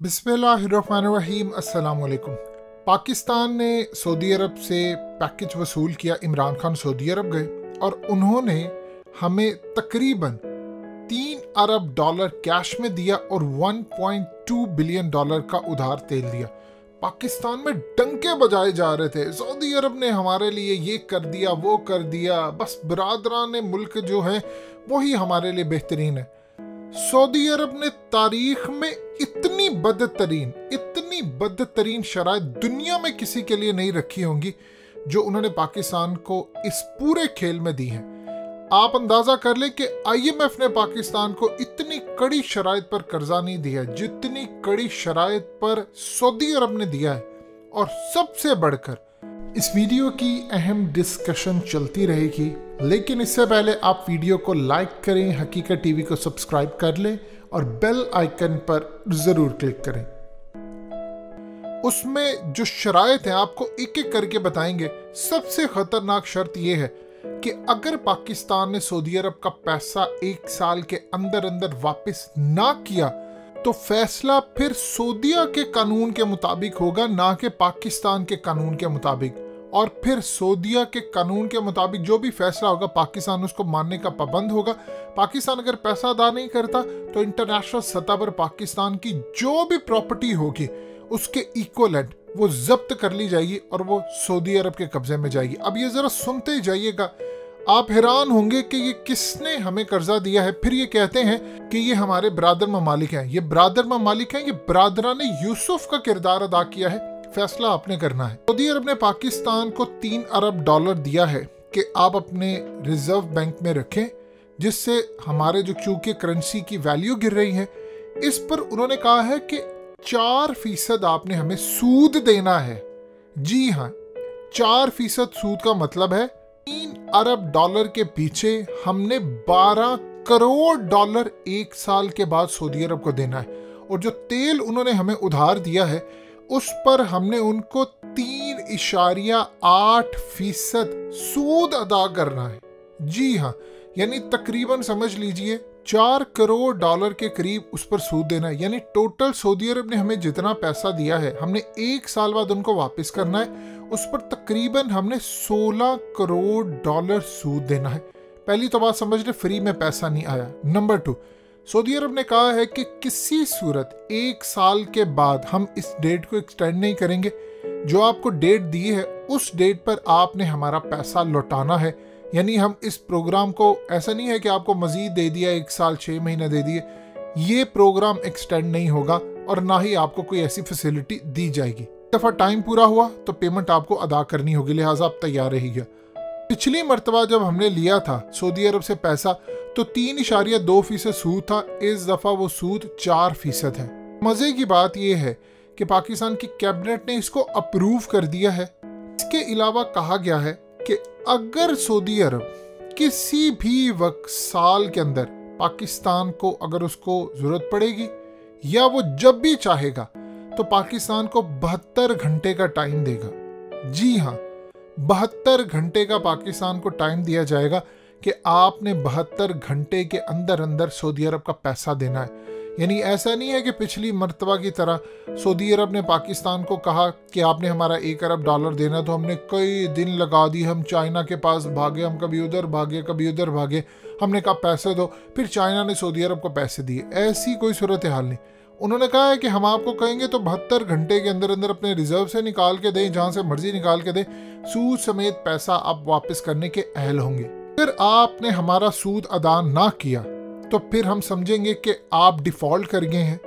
बिस्मिल्लाहिर्रहमानिर्रहीम। अस्सलाम वालेकुम। पाकिस्तान ने सऊदी अरब से पैकेज वसूल किया। इमरान खान सऊदी अरब गए और उन्होंने हमें तकरीबन $3 अरब कैश में दिया और $1.2 बिलियन का उधार तेल दिया। पाकिस्तान में डंके बजाए जा रहे थे, सऊदी अरब ने हमारे लिए ये कर दिया वो कर दिया, बस बिरादरान मुल्क जो है वही हमारे लिए बेहतरीन है। सऊदी अरब ने तारीख में इतनी बदतरीन शराइत दुनिया में किसी के लिए नहीं रखी होंगी जो उन्होंने पाकिस्तान को इस पूरे खेल में दी हैं। आप अंदाजा कर ले कि IMF ने पाकिस्तान को इतनी कड़ी शराइत पर कर्जा नहीं दिया जितनी कड़ी शराइत पर सऊदी अरब ने दिया है। और सबसे बढ़कर इस वीडियो की अहम डिस्कशन चलती रहेगी, लेकिन इससे पहले आप वीडियो को लाइक करें, हकीकत टीवी को सब्सक्राइब कर लें और बेल आइकन पर जरूर क्लिक करें। उसमें जो शराइत है आपको एक एक करके बताएंगे। सबसे खतरनाक शर्त यह है कि अगर पाकिस्तान ने सऊदी अरब का पैसा 1 साल के अंदर अंदर वापस ना किया तो फैसला फिर सऊदीया के कानून के मुताबिक होगा, ना कि पाकिस्तान के कानून के मुताबिक। और फिर सऊदीया के कानून के मुताबिक जो भी फैसला होगा पाकिस्तान उसको मानने का पाबंद होगा। पाकिस्तान अगर पैसा अदा नहीं करता तो इंटरनेशनल सतह पर पाकिस्तान की जो भी प्रॉपर्टी होगी उसके इक्वलेंट वो जब्त कर ली जाएगी और वो सऊदी अरब के कब्जे में जाएगी। अब ये जरा सुनते ही जाइएगा, आप हैरान होंगे कि ये किसने हमें कर्जा दिया है। फिर ये कहते हैं कि ये हमारे ब्रादर ममालिक हैं। ये ब्रादर ममालिक हैं, ये ब्रादरान यूसुफ का किरदार अदा किया है। फैसला आपने करना है। सऊदी अरब ने पाकिस्तान को $3 अरब दिया है कि आप अपने रिजर्व बैंक में रखें, जिससे हमारे जो चूंकि करेंसी की वैल्यू गिर रही है इस पर उन्होंने कहा है कि 4% आपने हमें सूद देना है। जी हाँ, 4% सूद का मतलब है $3 अरब के पीछे हमने $12 करोड़ 1 साल के बाद सऊदी अरब को देना है। और जो तेल उन्होंने हमें उधार दिया है उस पर हमने उनको 3.8% सूद अदा करना है। जी हाँ, यानी तकरीबन समझ लीजिए $4 करोड़ के करीब उस पर सूद देना है। यानी टोटल सऊदी अरब ने हमें जितना पैसा दिया है हमने 1 साल बाद उनको वापस करना है। उस पर तकरीबन हमने $16 करोड़ सूद देना है। पहली तो बात समझ ले, फ्री में पैसा नहीं आया। नंबर 2, सऊदी अरब ने कहा है कि किसी सूरत 1 साल के बाद हम इस डेट को एक्सटेंड नहीं करेंगे। जो आपको डेट दी है उस डेट पर आपने हमारा पैसा लौटाना है। यानी हम इस प्रोग्राम को ऐसा नहीं है कि आपको मजीद दे दिया 1 साल 6 महीने दे दिए, ये प्रोग्राम एक्सटेंड नहीं होगा और ना ही आपको कोई ऐसी फैसिलिटी दी जाएगी। दफा टाइम पूरा हुआ तो पेमेंट आपको अदा करनी होगी, लिहाजा आप तैयार रहिएगा। पिछली मर्तबा जब हमने लिया था सऊदी अरब से पैसा तो 3.2% सूद था, इस दफा वो सूद 4% है। मजे की बात यह है कि पाकिस्तान की कैबिनेट ने इसको अप्रूव कर दिया है। इसके अलावा कहा गया है कि अगर सऊदी अरब किसी भी वक्त साल के अंदर पाकिस्तान को अगर उसको जरूरत पड़ेगी या वो जब भी चाहेगा तो पाकिस्तान को 72 घंटे का टाइम देगा। जी हाँ, 72 घंटे का पाकिस्तान को टाइम दिया जाएगा कि आपने 72 घंटे के अंदर अंदर सऊदी अरब का पैसा देना है। यानी ऐसा नहीं है कि पिछली मर्तबा की तरह सऊदी अरब ने पाकिस्तान को कहा कि आपने हमारा $1 अरब देना, तो हमने कई दिन लगा दी, हम चाइना के पास भागे, हम कभी उधर भागे कभी उधर भागे, हमने कहा पैसे दो, फिर चाइना ने सऊदी अरब को पैसे दिए। ऐसी कोई सूरत हाल नहीं। उन्होंने कहा है कि हम आपको कहेंगे तो 72 घंटे के अंदर अंदर अपने रिजर्व से निकाल के दें, जहां से मर्जी निकाल के दें, सूद समेत पैसा आप वापस करने के अहल होंगे। अगर आपने हमारा सूद अदा ना किया तो फिर हम समझेंगे कि आप डिफॉल्ट कर गए हैं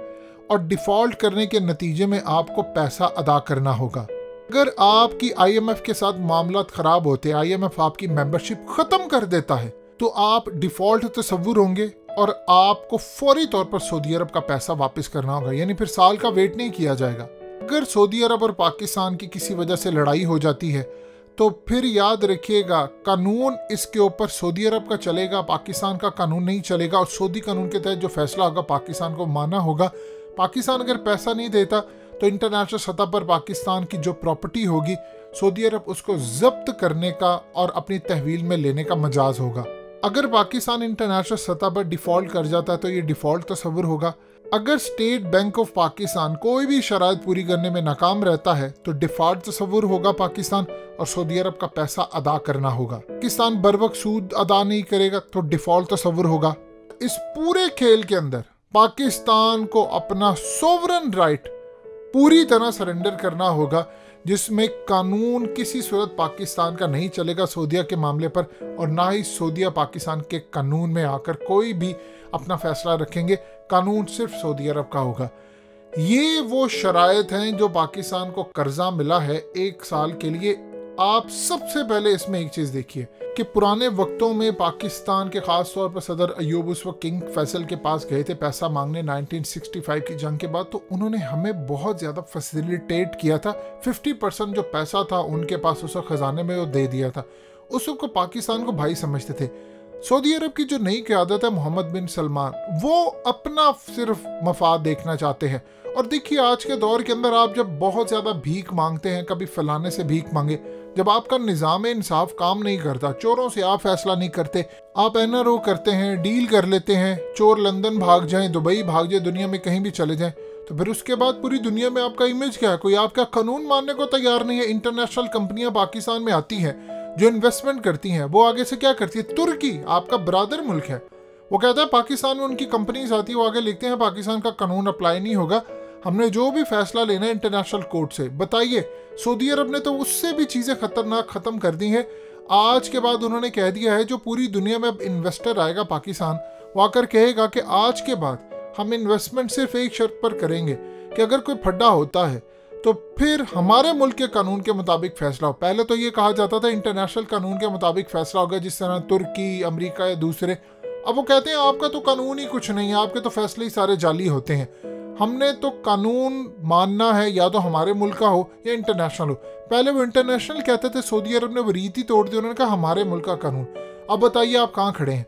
और डिफॉल्ट करने के नतीजे में आपको पैसा अदा करना होगा। अगर आपकी IMF के साथ मामलात खराब होते, IMF आपकी मेंबरशिप खत्म कर देता है तो आप डिफॉल्ट तस्वुर होंगे और आपको फौरी तौर पर सऊदी अरब का पैसा वापस करना होगा। यानी फिर साल का वेट नहीं किया जाएगा। अगर सऊदी अरब और पाकिस्तान की किसी वजह से लड़ाई हो जाती है तो फिर याद रखिएगा कानून इसके ऊपर सऊदी अरब का चलेगा, पाकिस्तान का कानून नहीं चलेगा। और सऊदी कानून के तहत जो फैसला होगा पाकिस्तान को मानना होगा। पाकिस्तान अगर पैसा नहीं देता तो इंटरनेशनल सतह पर पाकिस्तान की जो प्रॉपर्टी होगी सऊदी अरब उसको जब्त करने का और अपनी तहवील में लेने का मजाज होगा। अगर पाकिस्तान इंटरनेशनल सतह पर डिफ़ॉल्ट कर जाता है तो ये डिफ़ॉल्ट तस्वुर होगा। अगर स्टेट बैंक ऑफ पाकिस्तान कोई भी शराइत पूरी करने में नाकाम रहता है तो डिफॉल्ट तस्वुर होगा पाकिस्तान और सऊदी अरब का पैसा अदा करना होगा। पाकिस्तान बर वक्त सूद अदा नहीं करेगा तो डिफॉल्ट तस्वुर होगा। इस पूरे खेल के अंदर पाकिस्तान को अपना सोवरन राइट पूरी तरह सरेंडर करना होगा, जिसमें कानून किसी सूरत पाकिस्तान का नहीं चलेगा सऊदीया के मामले पर, और ना ही सऊदीया पाकिस्तान के कानून में आकर कोई भी अपना फैसला रखेंगे। कानून सिर्फ सऊदी अरब का होगा। ये वो शराइत हैं जो पाकिस्तान को कर्जा मिला है 1 साल के लिए। आप सबसे पहले इसमें एक चीज देखिए कि पुराने वक्तों में पाकिस्तान के खास तौर पर सदर अयूब उस वक्त किंग फैसल के पास गए थे पैसा मांगने 1965 की जंग के बाद, तो उन्होंने हमें बहुत ज्यादा फैसिलिटेट किया था। 50% जो पैसा था उनके पास उस वक्त खजाने में वो दे दिया था। उस वक्त पाकिस्तान को भाई समझते थे। सऊदी अरब की जो नई क़यादत है मोहम्मद बिन सलमान, वो अपना सिर्फ मफाद देखना चाहते हैं। और देखिए आज के दौर के अंदर आप जब बहुत ज़्यादा भीख मांगते हैं, कभी फलाने से भीख मांगे, जब आपका निज़ाम इंसाफ काम नहीं करता, चोरों से आप फैसला नहीं करते, आप NRO करते हैं, डील कर लेते हैं, चोर लंदन भाग जाएं, दुबई भाग जाए, दुनिया में कहीं भी चले जाएं, तो फिर उसके बाद पूरी दुनिया में आपका इमेज क्या है? कोई आपका कानून मानने को तैयार नहीं है। इंटरनेशनल कंपनियां पाकिस्तान में आती हैं जो इन्वेस्टमेंट करती हैं, वो आगे से क्या करती है? तुर्की आपका ब्रादर मुल्क है, वो कहता है पाकिस्तान में उनकी कंपनीज आती है, वो आगे लिखते हैं पाकिस्तान का कानून अप्लाई नहीं होगा, हमने जो भी फैसला लेना है इंटरनेशनल कोर्ट से। बताइए सऊदी अरब ने तो उससे भी चीज़ें खतरनाक ख़त्म कर दी हैं। आज के बाद उन्होंने कह दिया है जो पूरी दुनिया में अब इन्वेस्टर आएगा पाकिस्तान, वो आकर कहेगा कि आज के बाद हम इन्वेस्टमेंट सिर्फ एक शर्त पर करेंगे कि अगर कोई फड्डा होता है तो फिर हमारे मुल्क के कानून के मुताबिक फैसला हो। पहले तो ये कहा जाता था इंटरनेशनल कानून के मुताबिक फैसला होगा, जिस तरह तुर्की, अमेरिका या दूसरे। अब वो कहते हैं आपका तो कानून ही कुछ नहीं है, आपके तो फैसले ही सारे जाली होते हैं। हमने तो कानून मानना है या तो हमारे मुल्क का हो या इंटरनेशनल हो। पहले वो इंटरनेशनल कहते थे, सऊदी अरब ने वो रीति तोड़ दी, उन्होंने कहा हमारे मुल्क का कानून। अब बताइए आप कहाँ खड़े हैं?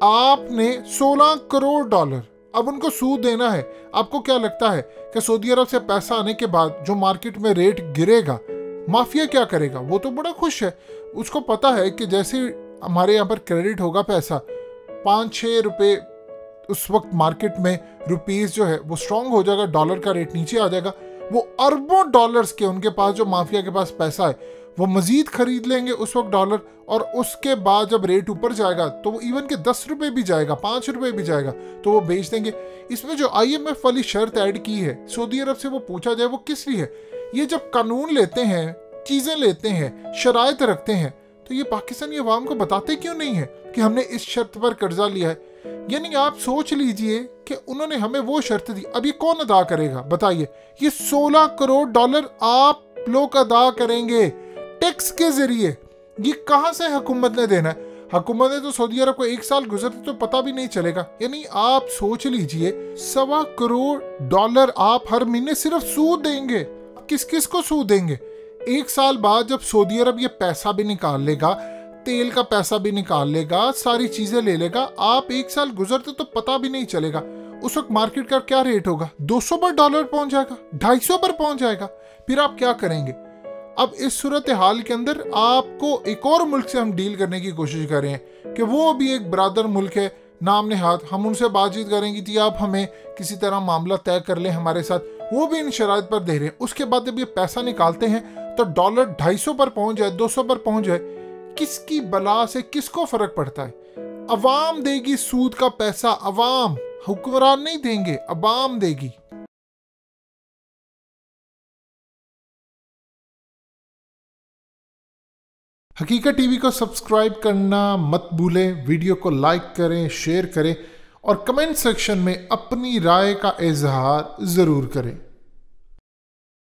आपने $16 करोड़ अब उनको सूद देना है। आपको क्या लगता है कि सऊदी अरब से पैसा आने के बाद जो मार्केट में रेट गिरेगा, माफिया क्या करेगा? वो तो बड़ा खुश है, उसको पता है कि जैसे हमारे यहाँ पर क्रेडिट होगा पैसा 5-6 रुपए, उस वक्त मार्केट में रुपीस जो है वो स्ट्रांग हो जाएगा, डॉलर का रेट नीचे आ जाएगा, वो अरबों डॉलर्स के उनके पास जो माफिया के पास पैसा है वो मजीद खरीद लेंगे उस वक्त डॉलर, और उसके बाद जब रेट ऊपर जाएगा तो वो इवन के 10 रुपए भी जाएगा, 5 रुपए भी जाएगा, तो वो बेच देंगे। इसमें जो IMF वाली शर्त ऐड की है सऊदी अरब से, वो पूछा जाए वो किस लिए है? ये जब कानून लेते हैं, चीजें लेते हैं, शराइत रखते हैं, तो ये पाकिस्तानी अवाम को बताते क्यों नहीं है कि हमने इस शर्त पर कर्जा लिया है? यानी आप सोच लीजिए कि उन्होंने हमें वो शर्त दी, अब ये कौन अदा करेगा? बताइए, ये $16 करोड़ आप लोग अदा करेंगे टैक्स के जरिए। ये कहां से हुकूमत ने देना है? हुकूमत ने तो सऊदी अरब को 1 साल गुजरते तो पता भी नहीं चलेगा। यानी आप सोच लीजिए $1.25 करोड़ आप हर महीने सिर्फ सूद देंगे। किस किस को सूद देंगे? 1 साल बाद जब सऊदी अरब ये पैसा भी निकाल लेगा, तेल का पैसा भी निकाल लेगा, सारी चीजें ले लेगा, आप 1 साल गुजरते तो पता भी नहीं चलेगा। उस वक्त मार्केट का क्या रेट होगा? $200 पर डॉलर पहुंच जाएगा, 250 पर पहुंच जाएगा। फिर आप क्या करेंगे? अब इस सूरत हाल के अंदर आपको एक और मुल्क से हम डील करने की कोशिश कर रहे हैं कि वो भी एक ब्रादर मुल्क है, नाम नेहाद, हम उनसे बातचीत करेंगे कि आप हमें किसी तरह मामला तय कर लें हमारे साथ, वो भी इन शराइत पर दे रहे हैं। उसके बाद जब ये पैसा निकालते हैं तो डॉलर 250 पर पहुंच जाए, 200 पर पहुंच जाए, किसकी बला से किसको फर्क पड़ता है? अवाम देगी सूद का पैसा, अवाम, हुक्मरान नहीं देंगे, अवाम देगी। हकीकत टीवी को सब्सक्राइब करना मत भूलें, वीडियो को लाइक करें, शेयर करें और कमेंट सेक्शन में अपनी राय का इजहार ज़रूर करें।